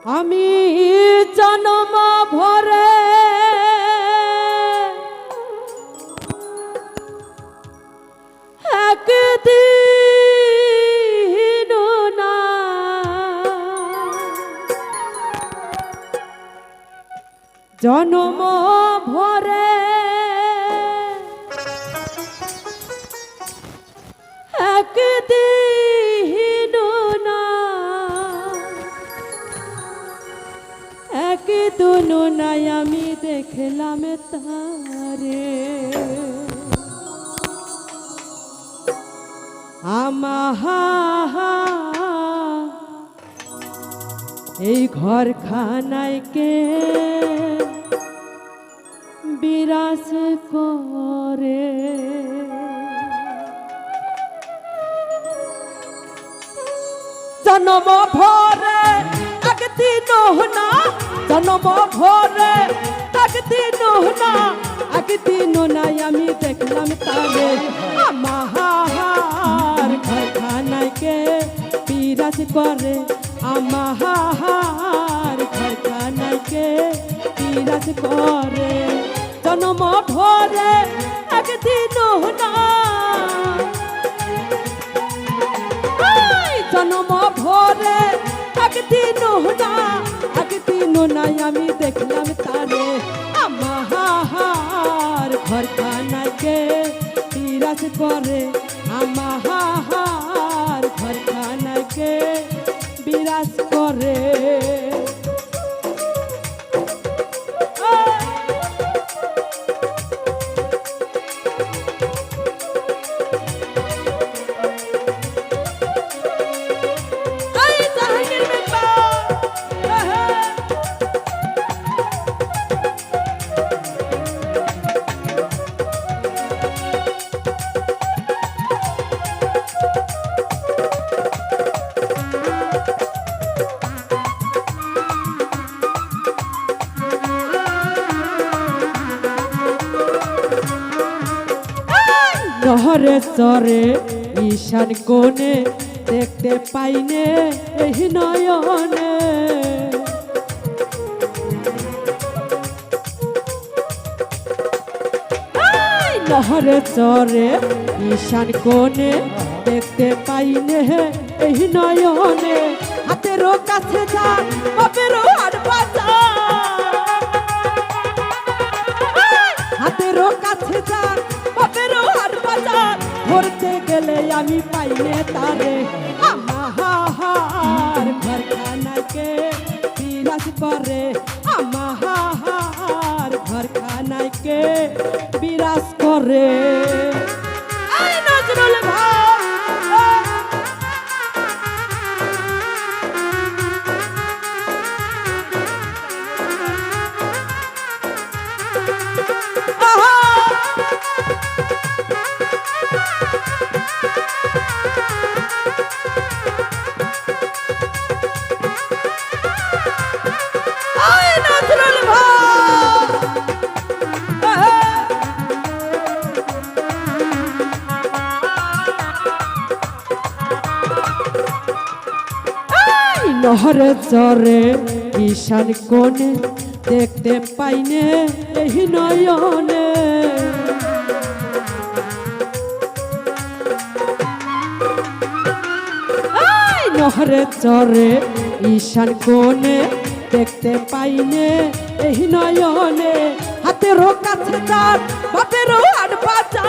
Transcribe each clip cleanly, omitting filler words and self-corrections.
আমি জনম ভরে একদিন না জনম ভরে একদিন না একদিন নাই আমি দেখলাম তারে এই ঘর খানায় কে বিরাজ করে জনম ভরে একদিন না জনম ভরে একদিন না একদিন নাই আমি দেখলাম তারে আমার ঘরখানায় কে বিরাজ করে আমার ঘরখানায় কে বিরাজ করে জনম ভরে একদিন না জনম ভরে একদিন না একদিন নাই আমি দেখলাম তারে আমার ঘরখানায় কে বিরাজ করে আমার ঘরখানায় কে বিরাজ করে নহরে চরে ঈশান কোণে দেখতে পাইনে এই নয়নে নহরে চরে ঈশান কোণে দেখতে পাইনে এই নয়নে হাতেরও কাছে যা বাপেরও হাট বাজা হাতেরও কাছে যা বাপেরও হাট বাজা ধরতে গেলে আমি পাইনে তারে আমার ঘরখানায় কে বিরাজ করে আমার ঘরখানায় কে বিরাজ করে নজরুল ভাই নহরে চরে ঈশান কোণে দেখতে পাইনে এই নয়নে নহরে চরে ঈশান কোণে দেখতে পাইনে এই নয়নে হাতেরও কাছে যার বাপেরও হাট বাজা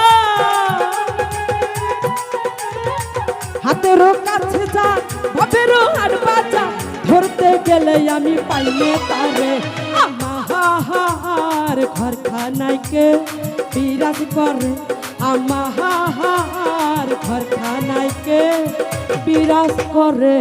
হাতেরও কাছে যার বাপেরও হাট বাজা ধরতে গেলে আমি পাইনে তারে আমার ঘরখানায় কে বিরাজ করে আমার ঘরখানায় কে বিরাজ করে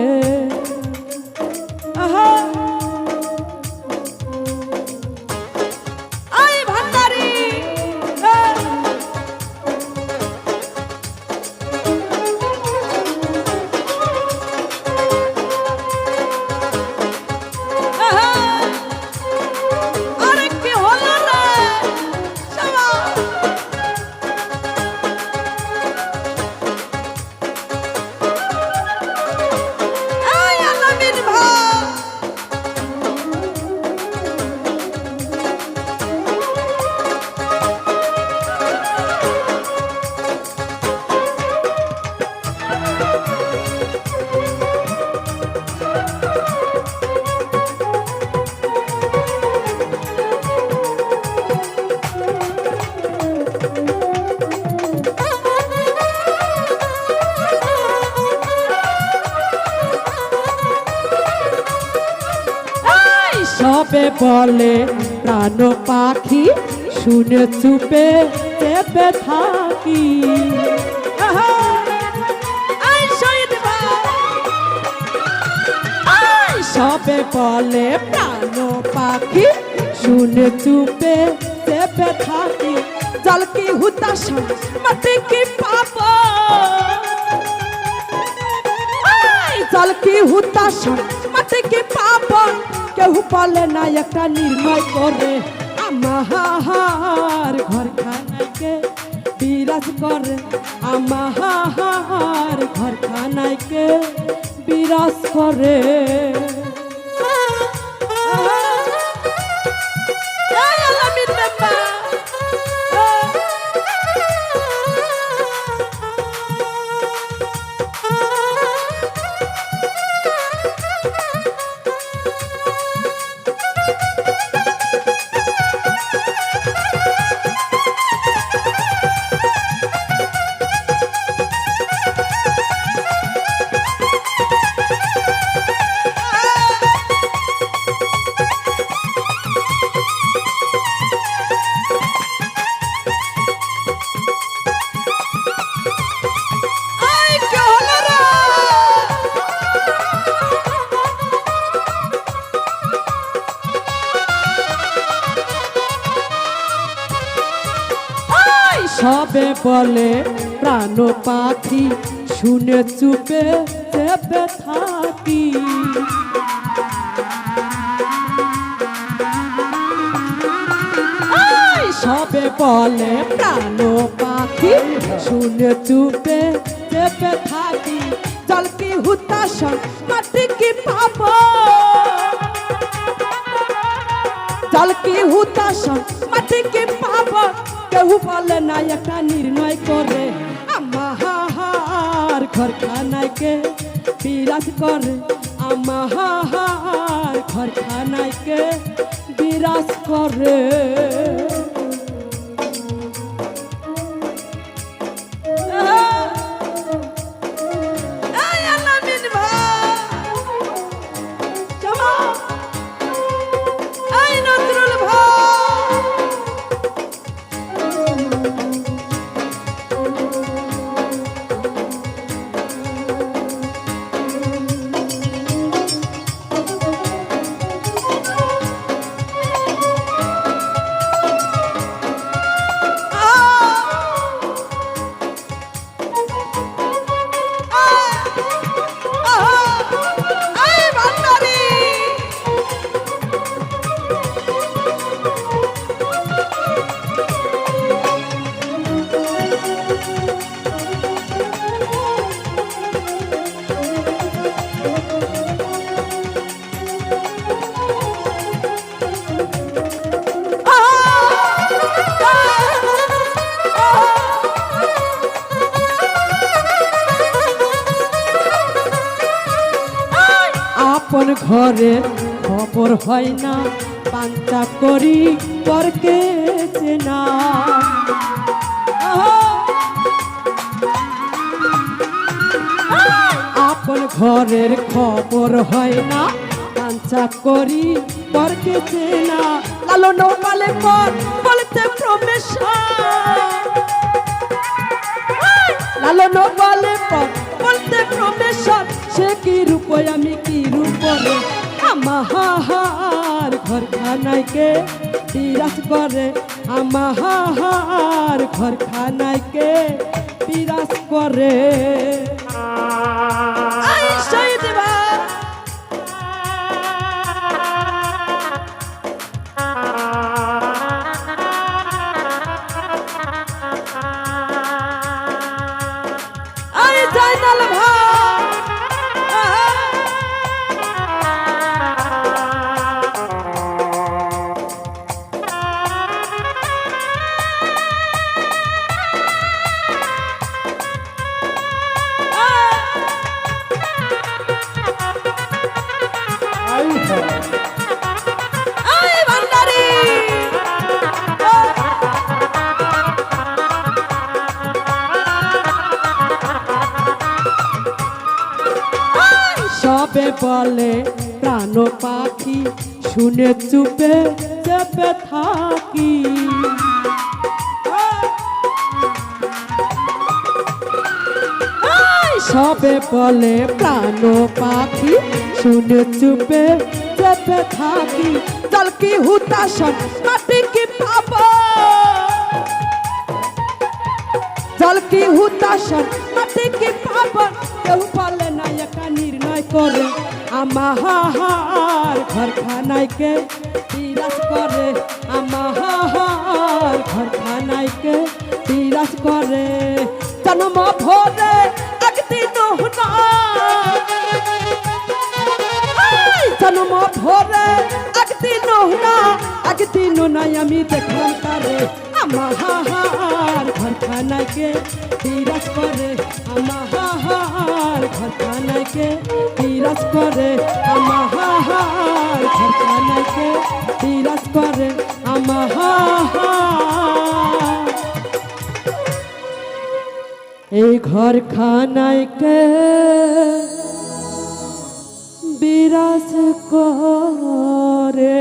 সবে বলে প্রাণ পাখি শুনে চুপে চেপে থাকি সবে বলে প্রাণ পাখি শুনে চুপে চেপে থাকি জল কি হুতাশা মাটি কি পাপ জল কি হুতাশা মাটি কি পাপ কেউ বলে না একটা নির্ণয় করে আমার ঘর খানাইকে বিরাজ করে আমার ঘর খানাইকে বিরাজ করে সবে বলে প্রাণ পাখি শুনে চুপে চেপে থাকি সবে বলে প্রাণ পাখি শুনে চুপে চেপে থাকি জল কি হুতাশা মাটি কি পাপ জল কি হুতাশা মাটি কি পাপ কেউ বলে না একটা নির্ণয় করে আমার ঘর খানাইকে বিরাজ করে আমার ঘর খানাইকে বিরাজ করে আপন ঘরে খবর হয় না পান্তা করি পরকে চেনা আপন ঘরের খবর হয় না পান্তা করি পরকে চেনা লালন পালে পর বলতে প্রমেশর লালন পালে পর বলতে প্রমেশর সে কি রূপ আমি কি রূপ রে আমার ঘর খানাইকে বিরাজ করে আমার ঘর খানাইকে বিরাজ করে সবে বলে প্রাণ পাখি শুনে চুপে চেপে থাকি সবে বলে প্রাণ পাখি শুনে চুপে চেপে থাকি জল কি হুতাশন মাটি কি পাবো জল কি হুতাশন মাটি কি পাবো কেউ বলে না একটা নির্ণয় করে আমার ঘরখানাইকে বিরাজ করে আমার ঘরখানাইকে বিরাজ করে জন্ম ভরে একদিন না জন্ম ভরে একদিন নাই আমি দেখলাম তারে আমার ঘরখানাইকে বিরাজ করে আমার ঘরখানাইকে বিরাজ করে আমার ঘরখানাইকে বিরাজ করে আমার এই ঘরখানাইকে বিরাজ করে